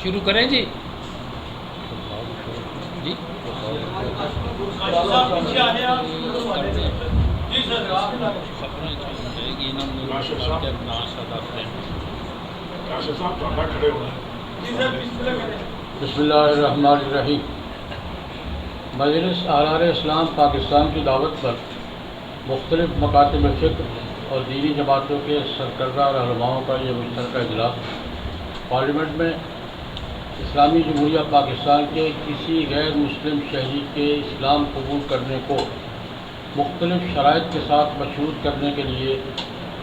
شروع کریں جی جی بسم اللہ الرحمن الرحیم۔ مجلس احرار اسلام پاکستان کی دعوت پر مختلف مکاتب فکر اور دینی جماعتوں کے سرکردہ رہنماؤں کا یہ مشترکہ اجلاس پارلیمنٹ میں اسلامی جمہوریہ پاکستان کے کسی غیر مسلم شہری کے اسلام قبول کرنے کو مختلف شرائط کے ساتھ مشروط کرنے کے لیے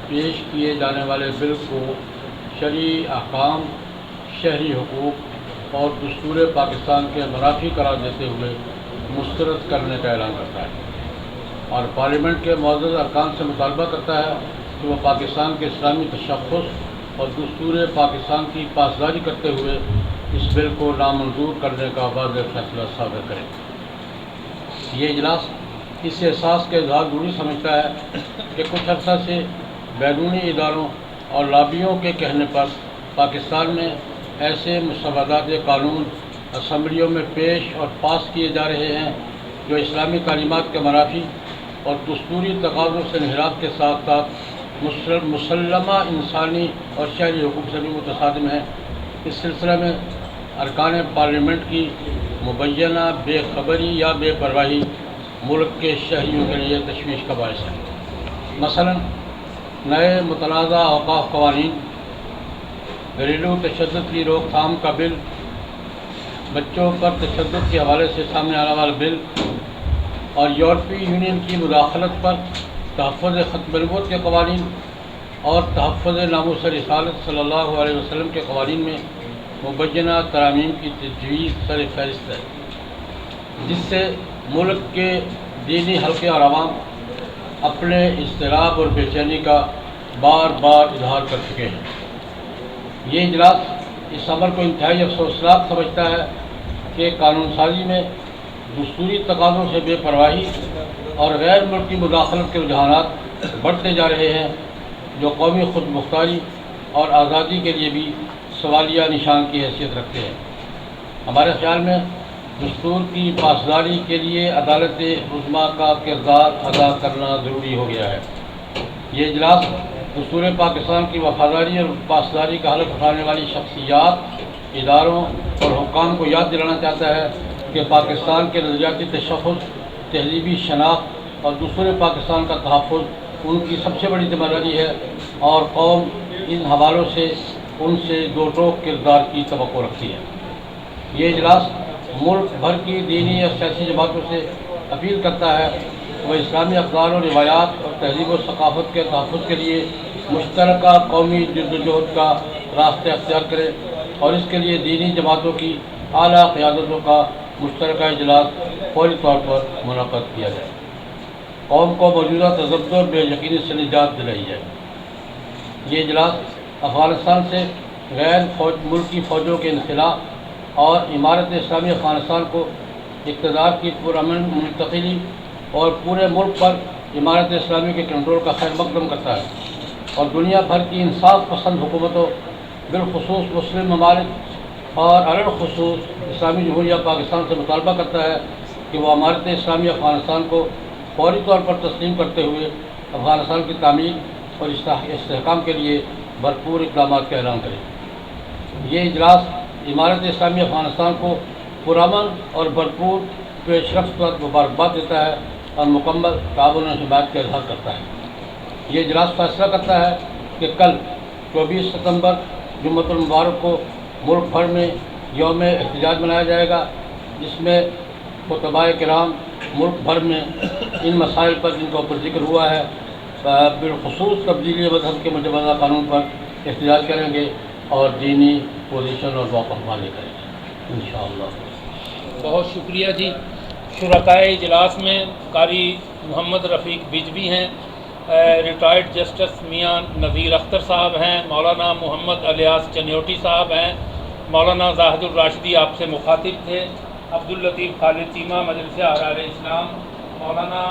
پیش کیے جانے والے بل کو شرعی احکام، شہری حقوق اور دستور پاکستان کے منافی قرار دیتے ہوئے مسترد کرنے کا اعلان کرتا ہے، اور پارلیمنٹ کے معزز ارکان سے مطالبہ کرتا ہے کہ وہ پاکستان کے اسلامی تشخص اور دستور پاکستان کی پاسداری کرتے ہوئے اس بل کو نامنظور کرنے کا واضح فیصلہ صادر کرے۔ یہ اجلاس اس احساس کے اظہار ضروری سمجھتا ہے کہ کچھ عرصہ سے بیرونی اداروں اور لابیوں کے کہنے پر پاکستان میں ایسے مسودات قانون اسمبلیوں میں پیش اور پاس کیے جا رہے ہیں جو اسلامی تعلیمات کے منافی اور دستوری تقاضوں سے انحراف کے ساتھ ساتھ مسلمہ انسانی اور شہری حقوق سے بھی متصادم ہیں۔ اس سلسلے میں ارکان پارلیمنٹ کی مبینہ بے خبری یا بے پرواہی ملک کے شہریوں کے لیے تشویش کا باعث ہے۔ مثلا نئے متنازع اوقاف قوانین، گھریلو تشدد کی روک تھام کا بل، بچوں پر تشدد کے حوالے سے سامنے آنے والا بل، اور یورپی یونین کی مداخلت پر تحفظ ختم نبوت کے قوانین اور تحفظ ناموس رسالت صلی اللہ علیہ وسلم کے قوانین میں مبینہ ترامیم کی تجویز سر فہرست ہے، جس سے ملک کے دینی حلقے اور عوام اپنے اضطراب اور بے چینی کا بار بار اظہار کر چکے ہیں۔ یہ اجلاس اس عمل کو انتہائی افسوسناک سمجھتا ہے کہ قانون سازی میں دستوری تقاضوں سے بے پرواہی اور غیر ملکی مداخلت کے رجحانات بڑھتے جا رہے ہیں، جو قومی خود مختاری اور آزادی کے لیے بھی سوالیہ نشان کی حیثیت رکھتے ہیں۔ ہمارے خیال میں دستور کی پاسداری کے لیے عدالت عظمیٰ کا کردار ادا کرنا ضروری ہو گیا ہے۔ یہ اجلاس دستور پاکستان کی وفاداری اور پاسداری کا حلف اٹھانے والی شخصیات، اداروں اور حکام کو یاد دلانا چاہتا ہے کہ پاکستان کے نظریاتی تشخص، تہذیبی شناخت اور دستور پاکستان کا تحفظ ان کی سب سے بڑی ذمہ داری ہے، اور قوم ان حوالوں سے ان سے دو ٹوک کردار کی توقع رکھتی ہے۔ یہ اجلاس ملک بھر کی دینی اور سیاسی جماعتوں سے اپیل کرتا ہے کہ وہ اسلامی اقدار و روایات اور تہذیب و ثقافت کے تحفظ کے لیے مشترکہ قومی جدوجہد کا راستہ اختیار کرے، اور اس کے لیے دینی جماعتوں کی اعلیٰ قیادتوں کا مشترکہ اجلاس فوری طور پر منعقد کیا جائے۔ قوم کو موجودہ تضاد اور بے یقینی سے نجات دلائی جائے۔ یہ اجلاس افغانستان سے غیر ملکی فوجوں کے انخلاء اور امارت اسلامی افغانستان کو اقتدار کی پرامن منتقلی اور پورے ملک پر امارت اسلامی کے کنٹرول کا خیر مقدم کرتا ہے، اور دنیا بھر کی انصاف پسند حکومتوں، بالخصوص مسلم ممالک اور علالخصوص اسلامی جمہوریہ پاکستان سے مطالبہ کرتا ہے کہ وہ امارت اسلامی افغانستان کو فوری طور پر تسلیم کرتے ہوئے افغانستان کی تعمیر اور استحکام کے لیے بھرپور اقدامات کا اعلان کرے۔ یہ اجلاس امارت اسلامی افغانستان کو پرامن اور بھرپور پیش رفت پر مبارکباد دیتا ہے اور مکمل تعاون و حمایت کا اظہار کرتا ہے۔ یہ اجلاس فیصلہ کرتا ہے کہ کل 24 ستمبر جمعۃ المبارک کو ملک بھر میں یوم احتجاج منایا جائے گا، جس میں خطباء کرام ملک بھر میں ان مسائل پر جن کا اوپر ذکر ہوا ہے، بالخصوص تبدیلی مذہب کے مجوزہ قانون پر احتجاج کریں گے اور دینی پوزیشن اور موقف واضح کریں گے انشاءاللہ۔ بہت شکریہ جی۔ شرکائے اجلاس میں قاری محمد رفیق بجوی ہیں، ریٹائرڈ جسٹس میاں نذیر اختر صاحب ہیں، مولانا محمد الیاس چنیوٹی صاحب ہیں، مولانا زاہد الراشدی آپ سے مخاطب تھے، عبداللطیف خالد چیمہ مجلس احرار اسلام، مولانا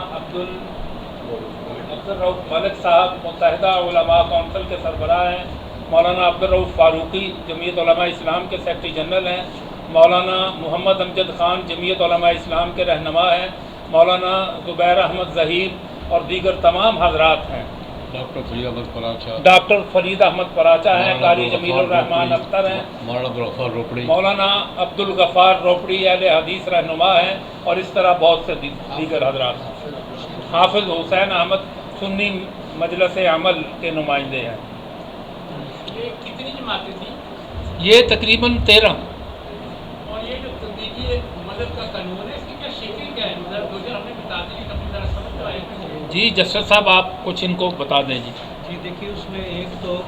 عبدالرؤف ملک صاحب متحدہ علماء کونسل کے سربراہ ہیں، مولانا عبدالرؤف فاروقی جمعیت علماء اسلام کے سیکرٹری جنرل ہیں، مولانا محمد امجد خان جمعیت علماء اسلام کے رہنما ہیں، مولانا زبیر احمد ظہیر اور دیگر تمام حضرات ہیں، ڈاکٹر فرید احمد پراچا ہیں، قاری جمیل الرحمان اختر ہیں، مولانا عبدالغفار روپڑی اہل حدیث رہنما ہیں، اور اس طرح بہت سے دیگر حضرات ہیں۔ حافظ حسین احمد سنی مجلس عمل کے نمائندے ہیں۔ یہ کتنی جماعتیں تھیں؟ یہ تقریباً 13۔ اور یہ جو تنظیمی مدد کا قانون ہے، اس کی کیا شکل کیا ہے؟ مطلب دو ہم نے بتا دی کہ اپنی طرح سمجھ آئے۔ جی جسٹس صاحب آپ کچھ ان کو بتا دیں جی۔ جی دیکھیے، اس میں ایک تو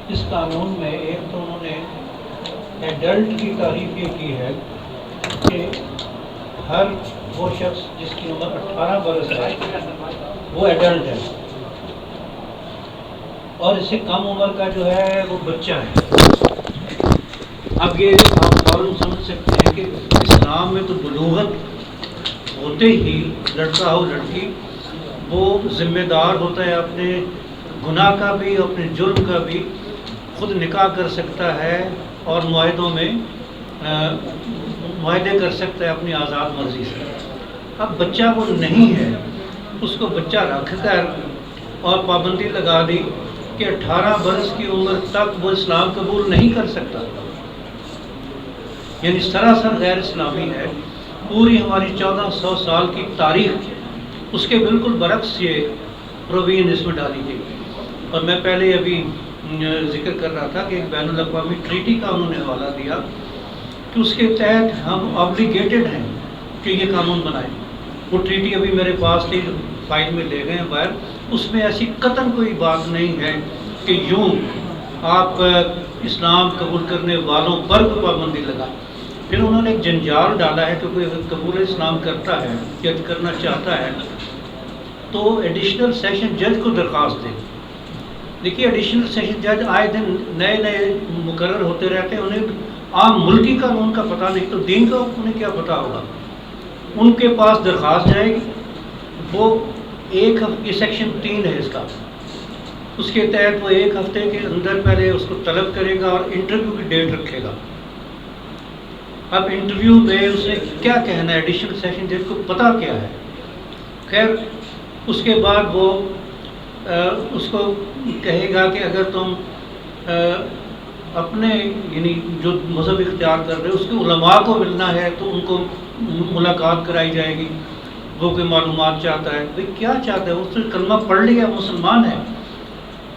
اس قانون میں ایک تو انہوں نے ایڈلٹ کی تعریف یہ کی ہے کہ ہر وہ شخص جس کی عمر 18 برس ہے وہ ایڈلٹ ہے، اور اس سے کم عمر کا جو ہے وہ بچہ ہے۔ اب یہ آپ فوراً سمجھ سکتے ہیں کہ اسلام میں تو بلوغت ہوتے ہی لڑکا ہو لڑکی وہ ذمہ دار ہوتا ہے، اپنے گناہ کا بھی اپنے جرم کا بھی خود نکاح کر سکتا ہے، اور معاہدوں میں معاہدے کر سکتا ہے اپنی آزاد مرضی سے۔ اب بچہ وہ نہیں ہے، اس کو بچہ رکھ کر اور پابندی لگا دی کہ 18 برس کی عمر تک وہ اسلام قبول نہیں کر سکتا، یعنی سراسر غیر اسلامی ہے۔ پوری ہماری 1400 سال کی تاریخ اس کے بالکل برعکس یہ پروویژن اس میں ڈالی گئی۔ اور میں پہلے ابھی ذکر کر رہا تھا کہ ایک بین الاقوامی ٹریٹی کا انہوں نے حوالہ دیا کہ اس کے تحت ہم آبلیگیٹڈ ہیں کہ یہ قانون بنائیں۔ وہ ٹریٹی ابھی میرے پاس تھی، فائل میں لے گئے ہیں باہر۔ اس میں ایسی قطعاً کوئی بات نہیں ہے کہ یوں آپ اسلام قبول کرنے والوں پر کوئی پابندی لگا۔ پھر انہوں نے ایک جنجال ڈالا ہے کہ کوئی اگر قبول اسلام کرتا ہے یا کرنا چاہتا ہے تو ایڈیشنل سیشن جج کو درخواست دے۔ دیکھیے، ایڈیشنل سیشن جج آئے دن نئے نئے مقرر ہوتے رہتے ہیں، انہیں عام ملکی قانون کا پتہ نہیں تو دین کا انہیں کیا پتہ ہوگا۔ ان کے پاس درخواست جائے گی، وہ ایک ہفتے، سیکشن 3 ہے اس کا، اس کے تحت وہ 1 ہفتے کے اندر پہلے اس کو طلب کرے گا اور انٹرویو کی ڈیٹ رکھے گا۔ اب انٹرویو میں اس نے کیا کہنا ہے، ایڈیشنل سیشن جج کو پتہ کیا ہے؟ خیر، اس کے بعد وہ اس کو کہے گا کہ اگر تم اپنے یعنی جو مذہب اختیار کر رہے اس کے علماء کو ملنا ہے تو ان کو ملاقات کرائی جائے گی۔ وہ کوئی معلومات چاہتا ہے، بھئی کیا چاہتا ہے؟ اس نے کلمہ پڑھ لیا، مسلمان ہے۔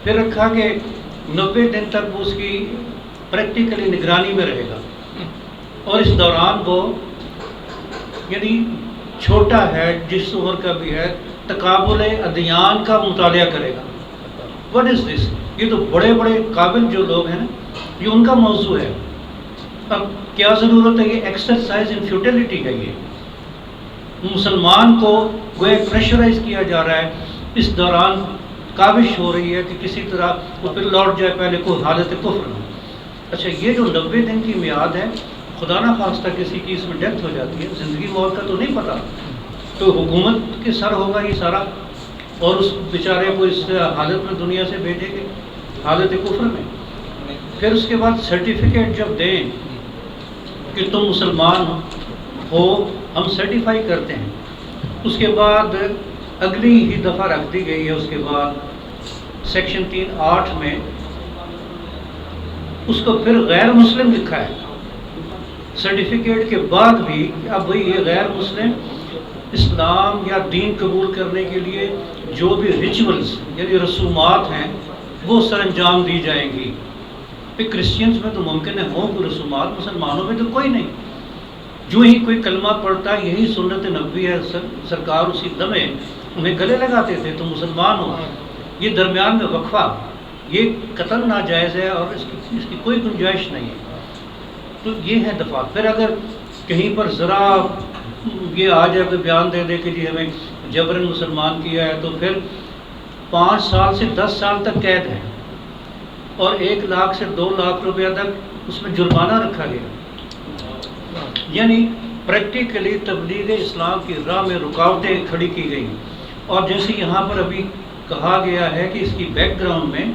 پھر رکھا کہ 90 دن تک وہ اس کی پریکٹیکلی نگرانی میں رہے گا، اور اس دوران وہ یعنی چھوٹا ہے، جس عمر کا بھی ہے، تقابل ادیان کا مطالعہ کرے گا۔ واٹ از دس؟ یہ تو بڑے بڑے قابل جو لوگ ہیں یہ ان کا موضوع ہے۔ اب کیا ضرورت ہے؟ یہ ایکسرسائز ان فیوٹیلٹی ہے۔ یہ مسلمان کو گویا پریشرائز کیا جا رہا ہے، اس دوران کاوش ہو رہی ہے کہ کسی طرح وہ پھر لوٹ جائے پہلے کوئی حالت کفر میں۔ اچھا، یہ جو 90 دن کی میعاد ہے، خدا نہ خواستہ کسی کی اس میں ڈیتھ ہو جاتی ہے، زندگی موت کا تو نہیں پتہ، تو حکومت کے سر ہوگا یہ سارا، اور اس بیچارے کو اس حالت میں دنیا سے بھیجیں گے، حالت کفر میں۔ پھر اس کے بعد سرٹیفکیٹ جب دیں کہ تم مسلمان ہو، ہم سرٹیفائی کرتے ہیں، اس کے بعد اگلی ہی دفعہ رکھ دی گئی ہے۔ اس کے بعد سیکشن 3(8) میں اس کو پھر غیر مسلم لکھا ہے سرٹیفکیٹ کے بعد بھی۔ اب وہی یہ غیر مسلم اسلام یا دین قبول کرنے کے لیے جو بھی ریچولز یعنی رسومات ہیں وہ سر انجام دی جائیں گی۔ پھر کرسچنز میں تو ممکن ہے ہوں کوئی رسومات، مسلمانوں میں تو کوئی نہیں۔ جو ہی کوئی کلمہ پڑھتا ہے، یہی سنت نبوی ہے، سرکار اسی دمے انہیں گلے لگاتے تھے تو مسلمان ہو۔ یہ درمیان میں وقفہ یہ قتل ناجائز ہے اور اس کی کوئی گنجائش نہیں ہے۔ تو یہ ہے دفاع۔ پھر اگر کہیں پر ذرا یہ آ جائے کوئی بیان دے دے کہ جی ہمیں جبرن مسلمان کیا ہے، تو پھر 5 سال سے 10 سال تک قید ہے، اور 1 لاکھ سے 2 لاکھ روپیہ تک اس میں جرمانہ رکھا گیا۔ یعنی پریکٹیکلی تبلیغ اسلام کی راہ میں رکاوٹیں کھڑی کی گئی. اور جیسے یہاں پر ابھی کہا گیا ہے کہ اس کی بیک گراؤنڈ میں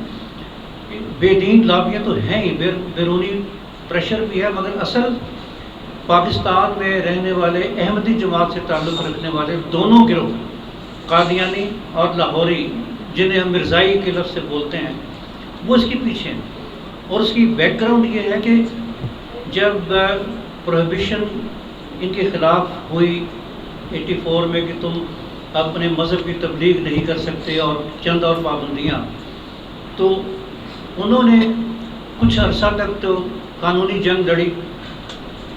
بے دین لابیاں تو ہیں ہی، بیرونی پریشر بھی ہے، مگر اصل پاکستان میں رہنے والے احمدی جماعت سے تعلق رکھنے والے دونوں گروہ، قادیانی اور لاہوری، جنہیں ہم مرزائی کے لفظ سے بولتے ہیں، وہ اس کے پیچھے ہیں. اور اس کی بیک گراؤنڈ یہ ہے کہ جب پروہیبیشن ان کے خلاف ہوئی 84 میں کہ تم اپنے مذہب کی تبلیغ نہیں کر سکتے اور چند اور پابندیاں، تو انہوں نے کچھ عرصہ تک تو قانونی جنگ لڑی.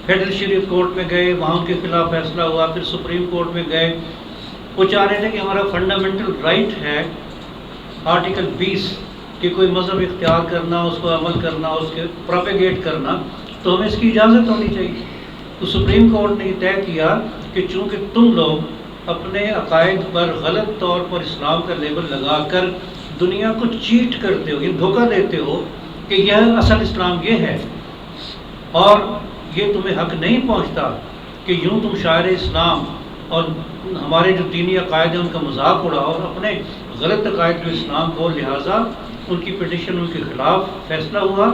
فیڈرل شریف کورٹ میں گئے، وہاں ان کے خلاف فیصلہ ہوا، پھر سپریم کورٹ میں گئے. وہ چاہ رہے تھے کہ ہمارا فنڈامنٹل رائٹ ہے آرٹیکل 20 کہ کوئی مذہب اختیار کرنا، اس کو عمل کرنا، اس کے پروپیگیٹ کرنا، تو ہمیں اس کی اجازت ہونی چاہیے. تو سپریم کورٹ نے یہ طے کیا کہ چونکہ تم لوگ اپنے عقائد پر غلط طور پر اسلام کا لیبل لگا کر دنیا کو چیٹ کرتے ہو، یہ دھوکہ دیتے ہو کہ یہ اصل اسلام یہ ہے، اور یہ تمہیں حق نہیں پہنچتا کہ یوں تم شاعر اسلام اور ہمارے جو دینی عقائد ہیں ان کا مذاق اڑاؤ اور اپنے غلط عقائد کو اسلام کو. لہٰذا ان کی پٹیشن ان کے خلاف فیصلہ ہوا،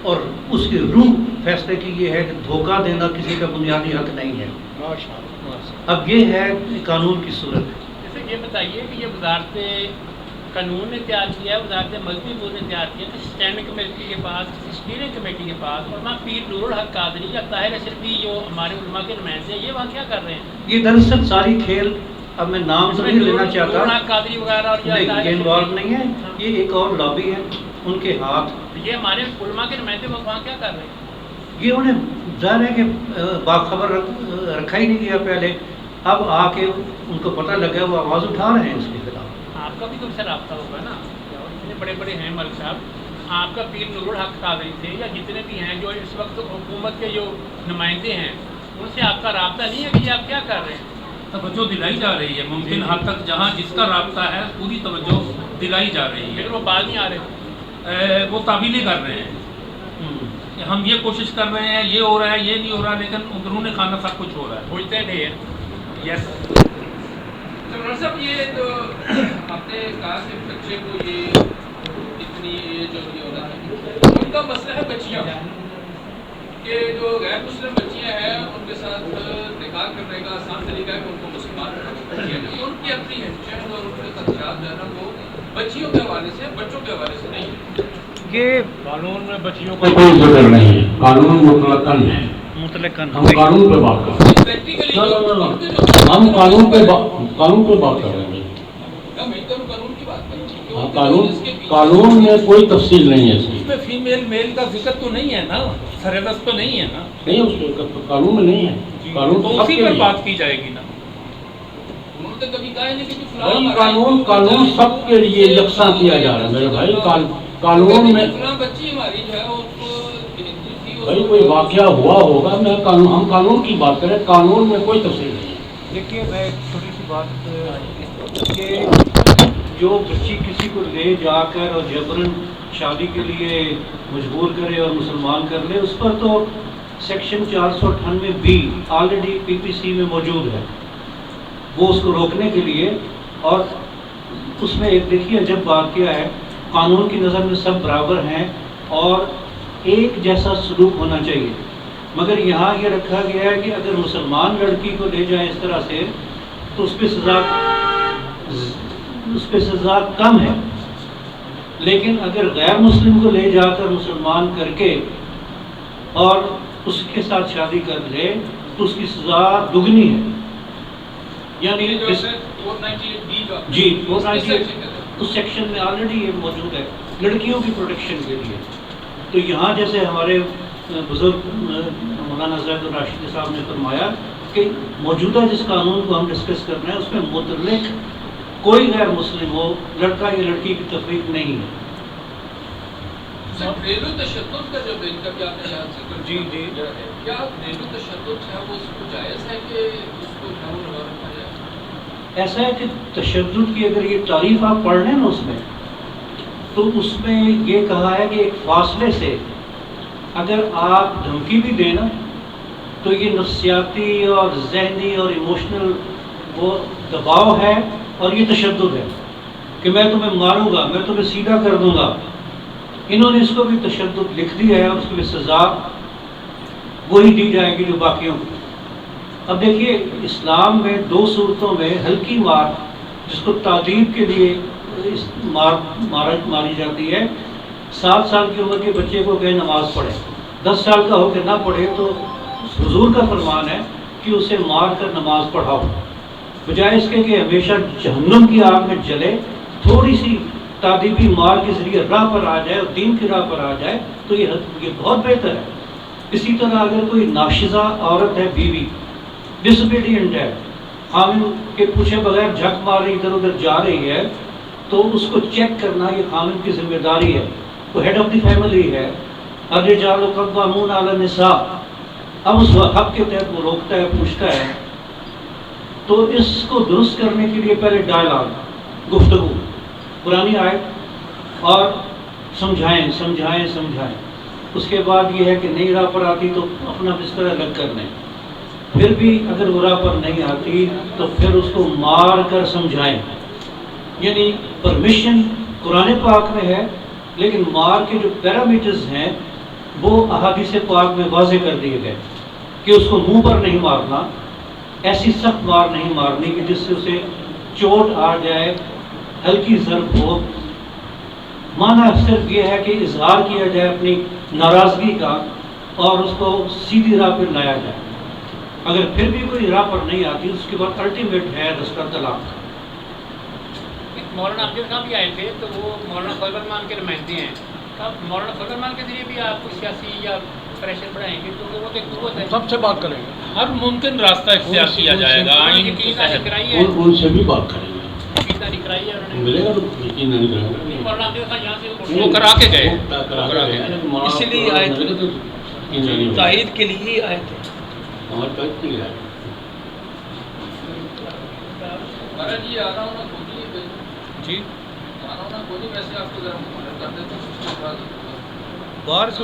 اور اس کی روح فیصلے کی یہ ہے کہ دھوکہ دینا کسی کا بنیادی حق نہیں ہے. اب یہ ہے قانون کی صورت. جیسے یہ بتائیے کہ یہ وزارت قانون نے تیار کیا ہے، وزارت مذہبی امور نے تیار کیا ہے، اسٹینڈنگ کمیٹی کے پاس، اسٹیئرنگ کمیٹی کے پاس، اور وہاں پیر نور الحق قادری یا طاہر اشرفی جو ہمارے علماء کے نمائندے ہیں، یہ وہاں کیا کر رہے ہیں؟ یہ دراصل ساری کھیل، اب میں نام تو نہیں لینا چاہتا، نور الحق قادری وغیرہ اور یہ انوالو نہیں ہے، یہ ایک اور لابی ہے ان کے ہاتھ. یہ ہمارے علماء کے نمائندے وہاں کیا کر رہے ہیں؟ یہ انہیں ظاہر ہے کہ باخبر رکھا ہی نہیں گیا پہلے، اب آ کے ان کو پتہ لگا وہ آواز اٹھا رہے ہیں اس کے خلاف. آپ کا بھی تم سے رابطہ ہوگا نا، اتنے بڑے بڑے ہیں ملک صاحب، آپ کا پیر نور الحق قادری تھے یا جتنے بھی ہیں جو اس وقت حکومت کے جو نمائندے ہیں، ان سے آپ کا رابطہ نہیں ہے کہ یہ آپ کیا کر رہے ہیں؟ توجہ دلائی جا رہی ہے، ممکن حد تک جہاں جس کا رابطہ ہے پوری توجہ دلائی جا رہی ہے. لیکن وہ باز نہیں آ رہے، وہ تعویلیں کر رہے ہیں کہ ہم یہ کوشش کر رہے ہیں، یہ ہو رہا ہے، یہ نہیں ہو رہا، لیکن اندرون خانہ سب کچھ ہو رہا ہے. بولتے ڈھیر. یس ڈاکٹر صاحب، یہ تو آپ نے کہا کہ بچے کو یہ اتنی ایج اور یہ ہونا ہے، ان کا مسئلہ ہے بچیاں، کہ جو غیر مسلم بچیاں ہیں ان کے ساتھ نکاح کرنے کا آسان طریقہ ہے کہ ان کو مسلمان کیا جائے. ان کی اپنی حیثیت اور ان کے خدشات جو ہے نا وہ بچیوں کے حوالے سے، بچوں کے حوالے سے نہیں ہے. یہ قانون میں بچیوں کا کوئی ذکر نہیں ہے، قانون مطلقاً ہے. ہم قانون پہ بات کر رہے ہیں، ہم قانون پہ بات کر رہے ہیں. قانون میں کوئی تفصیل نہیں ہے، اس میں فیمیل میل کا ذکر تو نہیں ہے نا، سرحد تو نہیں ہے نا، نہیں اس کے قانون میں نہیں ہے. قانون تو اسی پر بات کی جائے گی نا. قانون سب کے لیے یکساں کیا جا رہا ہے میرے بھائی. قانون میں بھائی کوئی واقعہ ہوا ہوگا، ہم قانون کی بات کریں، قانون میں کوئی تفصیل نہیں ہے. دیکھیے میں ایک چھوٹی سی بات کہ جو بچی کسی کو لے جا کر اور جبراً شادی کے لیے مجبور کرے اور مسلمان کر لے، اس پر تو سیکشن 498B آلریڈی PPC میں موجود ہے، وہ اس کو روکنے کے لیے. اور اس میں ایک دیکھیے جب بات کیا ہے، قانون کی نظر میں سب برابر ہیں اور ایک جیسا سلوک ہونا چاہیے، مگر یہاں یہ رکھا گیا ہے کہ اگر مسلمان لڑکی کو لے جائیں اس طرح سے تو اس پہ سزا کم ہے، لیکن اگر غیر مسلم کو لے جا کر مسلمان کر کے اور اس کے ساتھ شادی کر لے تو اس کی سزا دگنی ہے. یعنی جی اس سیکشن میں آلریڈی یہ موجود ہے لڑکیوں کی پروٹیکشن کے لیے. تو یہاں جیسے ہمارے بزرگ مولانا زید الراشد صاحب نے فرمایا کہ موجودہ جس قانون کو ہم ڈسکس کر رہے ہیں اس میں متعلق کوئی غیر مسلم ہو، لڑکا یا لڑکی کی تفریق نہیں ہے. گھریلو تشدد کا جو ان کا بھی آپ نے یاد ذکر جی کیا گھریلو تشدد ہے وہ اس کو جائز ہے کہ اس کو قانون لگا رکھا جائے؟ ایسا ہے کہ تشدد کی اگر یہ تعریف آپ پڑھ لیں نا اس میں، تو اس میں یہ کہا ہے کہ ایک فاصلے سے اگر آپ دھمکی بھی دیں نا تو یہ نفسیاتی اور ذہنی اور ایموشنل وہ دباؤ ہے اور یہ تشدد ہے کہ میں تمہیں ماروں گا، میں تمہیں سیدھا کر دوں گا. انہوں نے اس کو بھی تشدد لکھ دیا ہے اور اس کی سزا وہی دی جائے گی جو باقیوں کو. اب دیکھیے اسلام میں 2 صورتوں میں ہلکی مار جس کو تعدیب کے لیے ماری جاتی ہے. 7 سال کی عمر کے بچے کو کہ نماز پڑھے، 10 سال کا ہو کے نہ پڑھے تو حضور کا فرمان ہے کہ اسے مار کر نماز پڑھاؤ، بجائے اس کے کہ ہمیشہ جہنم کی آگ میں جلے. تھوڑی سی تعدیبی مار کے ذریعے راہ پر آ جائے اور دین کی راہ پر آ جائے تو یہ بہت بہتر ہے. اسی طرح اگر کوئی ناشزہ عورت ہے، بیوی ڈس اوبیڈینٹ ہے، خامن کے پوچھے بغیر جھک مار رہی ادھر ادھر جا رہی ہے، تو اس کو چیک کرنا یہ خامن کی ذمہ داری ہے. وہ ہیڈ آف دی فیملی ہے. الرجال قوامون علی النساء. اب اس حق کے تحت وہ روکتا ہے، پوچھتا ہے. تو اس کو درست کرنے کے لیے پہلے ڈائلاگ، گفتگو، قرآنی آیت اور سمجھائیں. اس کے بعد یہ ہے کہ نئی راہ پر آتی تو اپنا بستر الگ کر لیں. پھر بھی اگر وہ راہ پر نہیں آتی تو پھر اس کو مار کر سمجھائیں. یعنی پرمیشن قرآن پاک میں ہے، لیکن مار کے جو پیرامیٹرز ہیں وہ احادیث پاک میں واضح کر دیے گئے کہ اس کو منہ پر نہیں مارنا، ایسی سخت مار نہیں مارنی کہ جس سے اسے چوٹ آ جائے، ہلکی ضرب ہو. معنی صرف یہ ہے کہ اظہار کیا جائے اپنی ناراضگی کا اور اس کو سیدھی راہ پر لایا جائے. اگر پھر بھی کوئی راہ پر نہیں آتی اس کے بعد الٹیمیٹ ہے رستہ طلاق کا. مولانا امجد صاحب بھی آئے تھے تو وہ مولانا فضل الرحمان کے نمائندے ہیں. اب مولانا فضل الرحمان کے ذریعے بھی آپ کو سیاسی یا پریشر بڑھائیں گے کیونکہ وہ تو ایک قوت ہے. سب سے بات کریں گے، ہر ممکن راستہ اختیار کیا جائے گا آئین کے تحت. کرائی ہے، ان سے بھی بات کریں گے. خریداری کرائی ہے انہوں نے. ملے گا تو یقین نہیں کریں گے. مولانا امجد صاحب یہاں سے وہ کرا کے گئے. اسی لیے آئے تھے، تائید کے لیے ہی آئے تھے. ہمارے تائید کے لیے آئے. جی آنا ہونا جی ویسے آپ کو ذرا مدد کر دیتے ہیں. باہر سے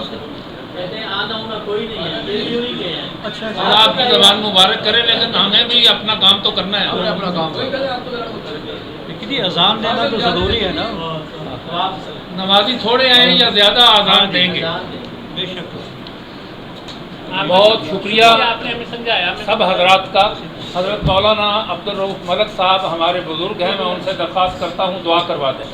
کہتے ہیں آنا ہونا کوئی نہیں ہے، دلی ہوئی گئے ہیں. اچھا اللہ آپ کی زبان مبارک کرے، لیکن ہمیں بھی اپنا کام تو کرنا ہے. ہمیں اپنا کام کوئی کہتے ہیں آپ کو ذرا مدد. لیکن یہ اذان دینا تو ضروری ہے نا. نمازی تھوڑے آئیں یا زیادہ آزان دیں گے. بے شک. بہت شکریہ آپ نے ہمیں سمجھایا. سب حضرات کا. حضرت مولانا عبدالرؤف ملک صاحب ہمارے بزرگ ہیں، میں ان سے درخواست کرتا ہوں دعا کروا دیں.